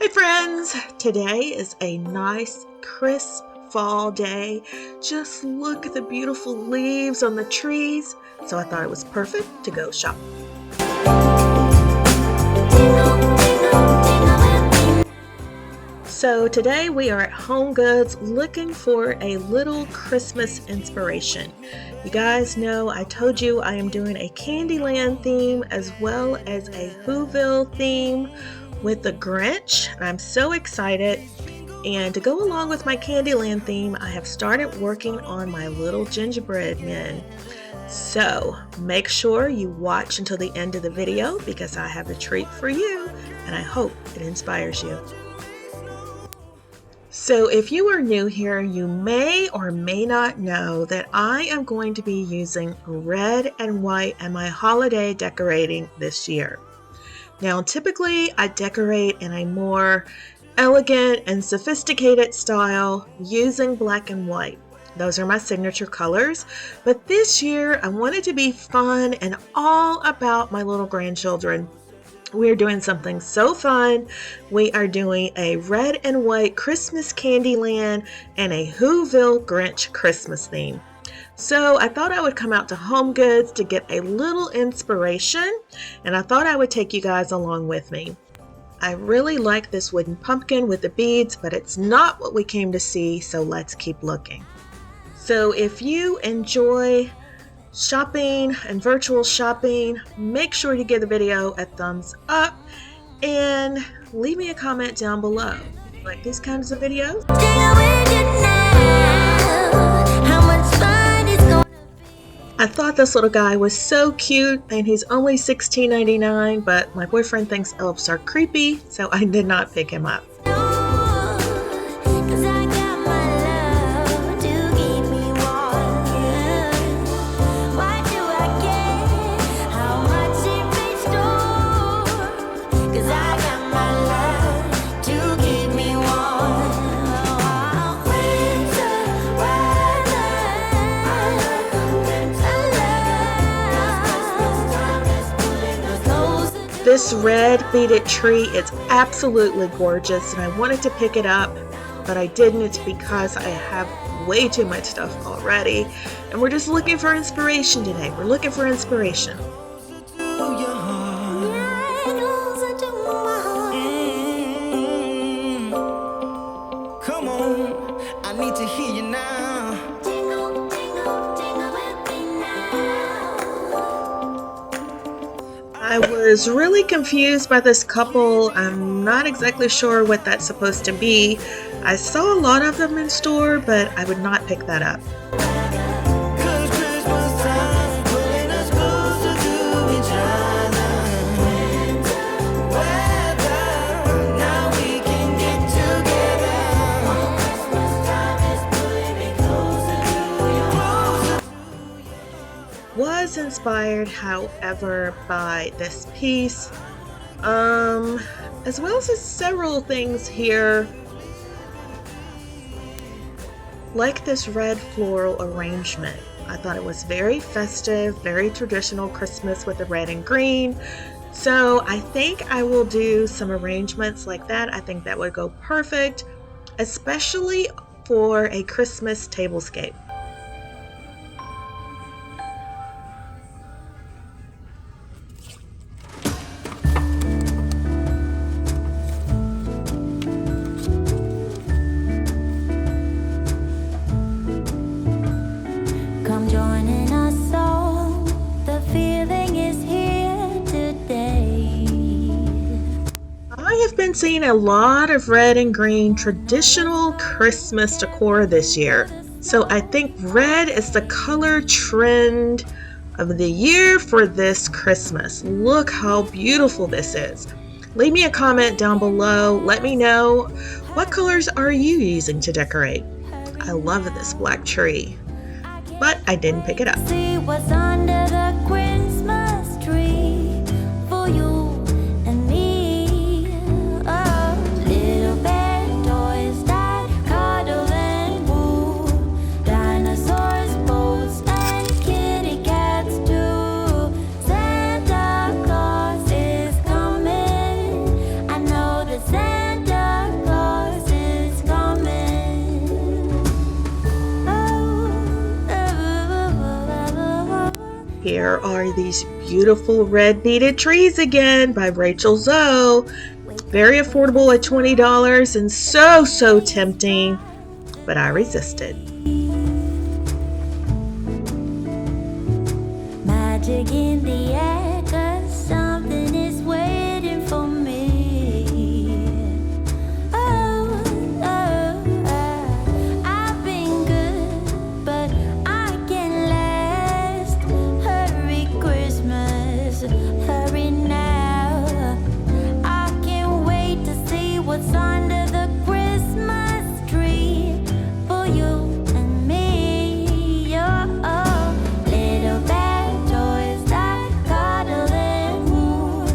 Hey friends, today is a nice crisp fall day. Just look at the beautiful leaves on the trees. So I thought it was perfect to go shopping. So today we are at Home Goods looking for a little Christmas inspiration. You guys know I told you I am doing a Candyland theme as well as a Whoville theme with the Grinch. I'm so excited. And to go along with my Candyland theme, I have started working on my little gingerbread men. So make sure you watch until the end of the video because I have a treat for you and I hope it inspires you. So if you are new here, you may or may not know that I am going to be using red and white in my holiday decorating this year. Now, typically I decorate in a more elegant and sophisticated style using black and white. Those are my signature colors, but this year I wanted to be fun and all about my little grandchildren. We are doing something so fun. We are doing a red and white Christmas Candyland and a Whoville Grinch Christmas theme. So I thought I would come out to Home Goods to get a little inspiration, and I thought I would take you guys along with me. I really like this wooden pumpkin with the beads, but it's not what we came to see, so let's keep looking. So if you enjoy shopping and virtual shopping, make sure to give the video a thumbs up and leave me a comment down below. Like these kinds of videos? I thought this little guy was so cute, and he's only $16.99, but my boyfriend thinks elves are creepy, so I did not pick him up. This red beaded tree is absolutely gorgeous and I wanted to pick it up, but I didn't because I have way too much stuff already. And we're just looking for inspiration today. We're looking for inspiration. Come on, I need to hear you now. I was really confused by this couple. I'm not exactly sure what that's supposed to be. I saw a lot of them in store, but I would not pick that up. Was inspired, however, by this piece, as well as several things here, like this red floral arrangement. I thought it was very festive, very traditional Christmas with the red and green. So I think I will do some arrangements like that. I think that would go perfect, especially for a Christmas tablescape. Come joining us all, the feeling is here today. I have been seeing a lot of red and green traditional Christmas decor this year. So I think red is the color trend of the year for this Christmas. Look how beautiful this is. Leave me a comment down below. Let me know, what colors are you using to decorate? I love this black tree, but I didn't pick it up. See what's under the Christmas tree for you and me. Oh, little bear toys that cuddle and woo, dinosaurs, boats, and kitty cats too. Santa Claus is coming. I know that Santa Here are these beautiful red beaded trees again by Rachel Zoe. Very affordable at $20 and so tempting, but I resisted. Magic in the air, 'cause something is waiting for me. Oh, I've been good, but I can't last. Hurry Christmas, hurry now. I can't wait to see what's under the Christmas tree for you and me. Oh, little bad toys that cuddle and woo,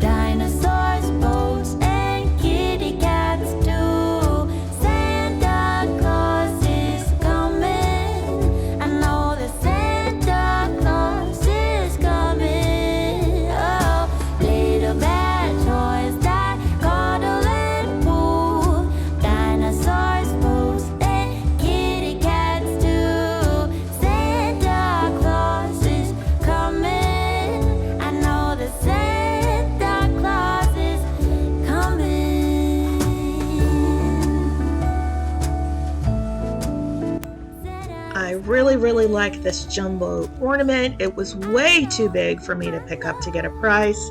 dinosaurs, boats, and kitty cats too. Santa Claus is coming. I know that Santa Claus is coming. Oh, little bad toys that cuddle and woo, dinosaurs, boats, and kitty cats too. Santa Claus is coming. I know that Santa Claus is coming. I really like this jumbo ornament. It was way too big for me to pick up to get a price.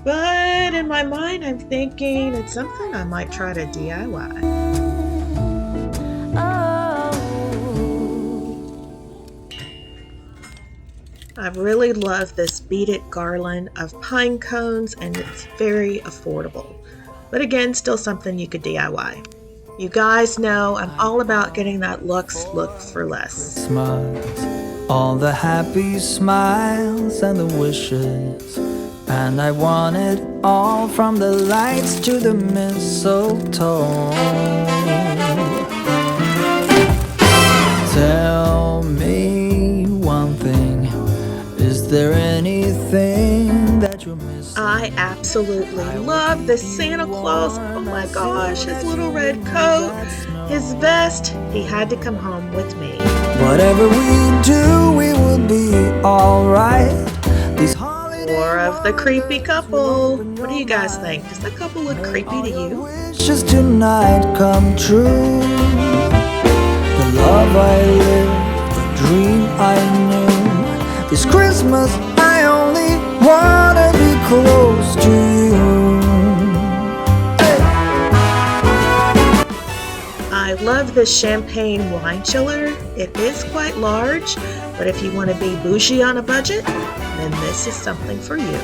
But in my mind, I'm thinking it's something I might try to DIY. Oh. I really love this beaded garland of pine cones, and it's very affordable. But again, still something you could DIY. You guys know I'm all about getting that luxe look for less. Christmas, all the happy smiles and the wishes, and I want it all, from the lights to the mistletoe. Tell me one thing, is there anything that you're missing? I absolutely love this Santa Claus. Oh my gosh, his little red coat, his vest. He had to come home with me. Whatever we do, we will be alright. These holidays, More of the creepy couple. What do you guys think? Does the couple look creepy to you? wishes tonight come true. The love I lived, the dream I knew. This Christmas I only wanna be close to you. Hey. I love this champagne wine chiller. It is quite large, but if you want to be bougie on a budget, then this is something for you.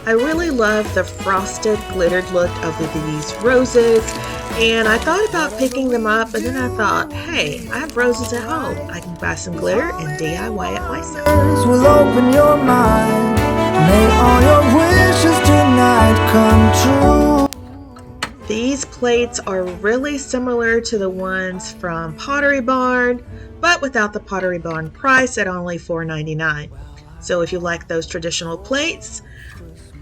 I really love the frosted glittered look of these roses, and I thought about picking them up, but then I thought, hey, I have roses at home. I can buy some glitter and DIY it myself. Will open your mind. May all your wishes tonight come true. These plates are really similar to the ones from Pottery Barn, but without the Pottery Barn price at only $4.99. So if you like those traditional plates,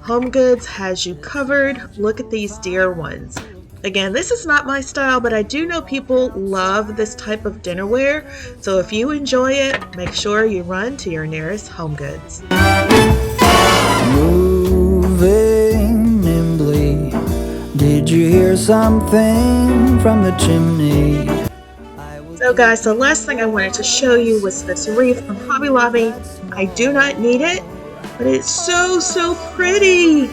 Home Goods has you covered. Look at these deer ones. Again, this is not my style, but I do know people love this type of dinnerware. So if you enjoy it, make sure you run to your nearest Home Goods. Moving nimbly, did you hear something from the chimney? So guys, the last thing I wanted to show you was this wreath from Hobby Lobby. I do not need it, but it's so pretty.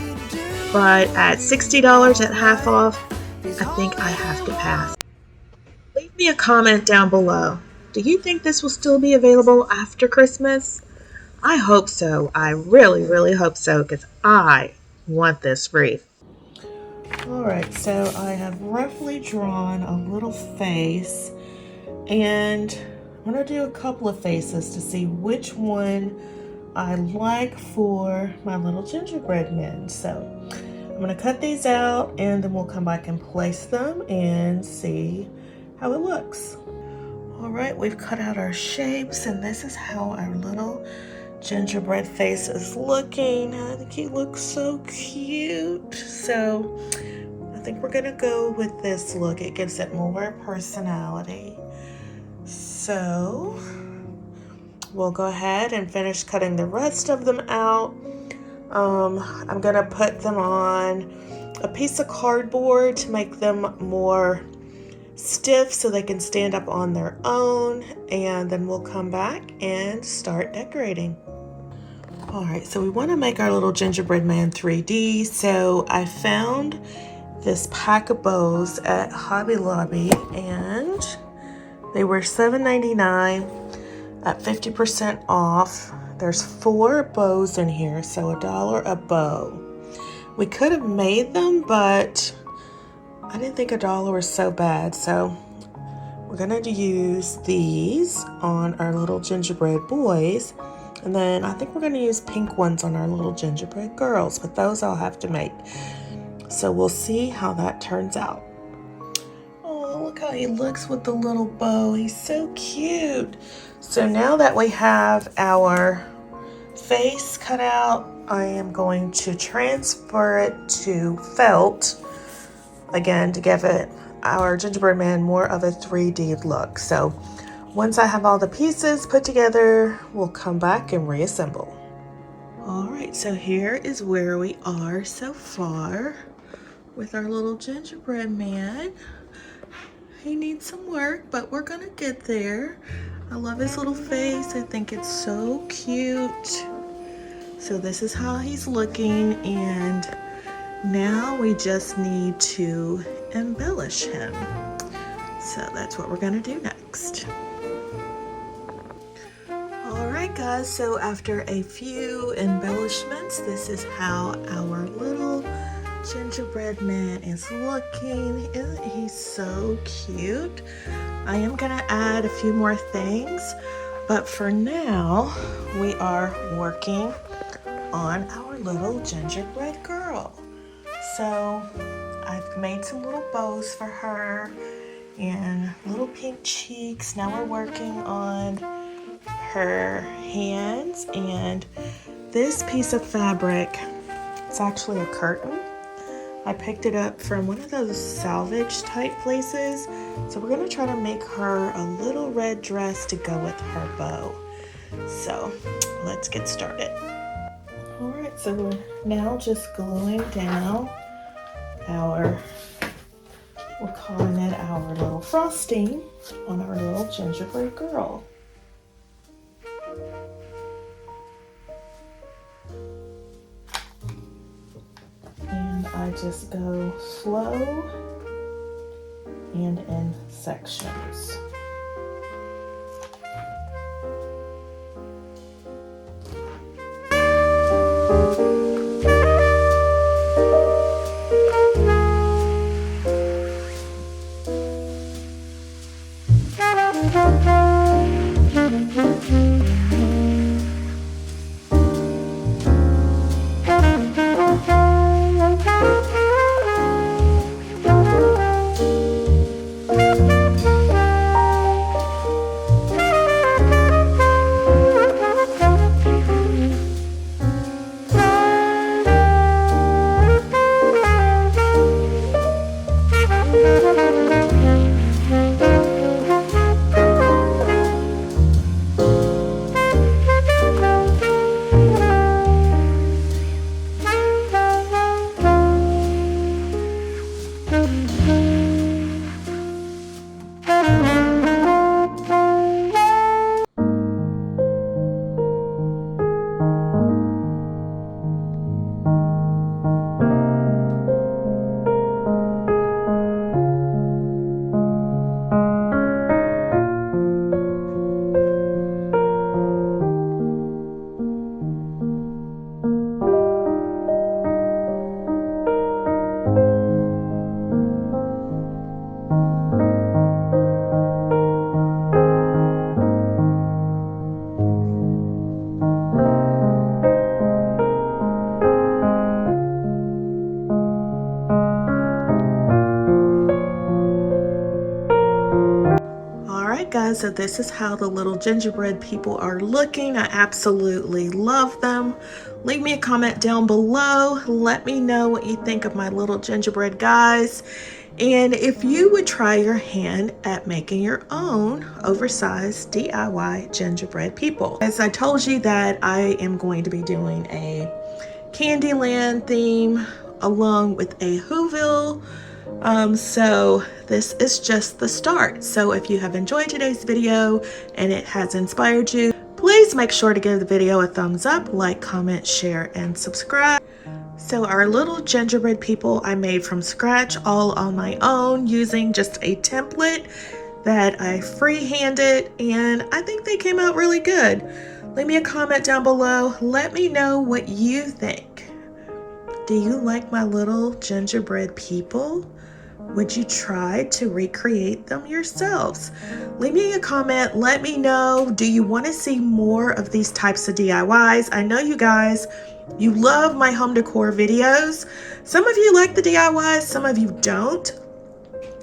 But at $60 at half off, I think I have to pass. Leave me a comment down below. Do you think this will still be available after Christmas? I hope so. I really hope so, because I want this wreath. Alright, so I have roughly drawn a little face, and I'm going to do a couple of faces to see which one I like for my little gingerbread men. So I'm going to cut these out, and then we'll come back and place them and see how it looks. Alright, we've cut out our shapes, and this is how our little gingerbread face is looking. I think he looks so cute. So I think we're gonna go with this look. It gives it more personality. So we'll go ahead and finish cutting the rest of them out. I'm gonna put them on a piece of cardboard to make them more stiff so they can stand up on their own, and then we'll come back and start decorating. Alright, so we want to make our little gingerbread man 3D, so I found this pack of bows at Hobby Lobby and they were $7.99 at 50% off. There's 4 bows in here, so $1 a bow. We could have made them, but I didn't think $1 was so bad, so we're gonna use these on our little gingerbread boys, and then I think we're gonna use pink ones on our little gingerbread girls, but those I'll have to make. So we'll see how that turns out. Oh, look how he looks with the little bow. He's so cute. So now that we have our face cut out, I am going to transfer it to felt, again, to give it our gingerbread man more of a 3D look. So once I have all the pieces put together, we'll come back and reassemble. Alright, so here is where we are so far with our little gingerbread man. He needs some work, but we're gonna get there. I love his little face. I think it's so cute. So this is how he's looking, and now we just need to embellish him. So that's what we're gonna do next. Alright guys, so after a few embellishments, this is how our little gingerbread man is looking. Isn't he so cute? I am gonna add a few more things, but for now, we are working on our little gingerbread girl. So I've made some little bows for her and little pink cheeks. Now we're working on her hands, and this piece of fabric, it's actually a curtain. I picked it up from one of those salvage type places. So we're gonna try to make her a little red dress to go with her bow. So let's get started. Alright, so we're now just gluing down we're calling it our little frosting on our little gingerbread girl. And I just go slow and in sections. Alright guys, so this is how the little gingerbread people are looking. I absolutely love them. Leave me a comment down below. Let me know what you think of my little gingerbread guys. And if you would try your hand at making your own oversized DIY gingerbread people. As I told you that I am going to be doing a Candyland theme along with a Whoville. So this is just the start. So if you have enjoyed today's video and it has inspired you, please make sure to give the video a thumbs up, like, comment, share, and subscribe. So our little gingerbread people I made from scratch all on my own using just a template that I freehanded, and I think they came out really good. Leave me a comment down below. Let me know what you think. Do you like my little gingerbread people? Would you try to recreate them yourselves? Leave me a comment. Let me know. Do you want to see more of these types of DIYs? I know you guys, you love my home decor videos. Some of you like the DIYs, some of you don't.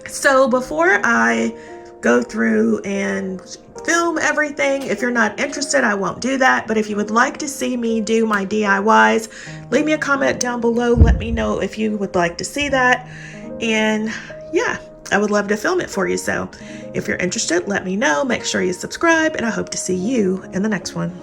So before I go through and film everything, if you're not interested, I won't do that. But if you would like to see me do my DIYs, leave me a comment down below. Let me know if you would like to see that. And yeah, I would love to film it for you. So if you're interested, let me know. Make sure you subscribe, and I hope to see you in the next one.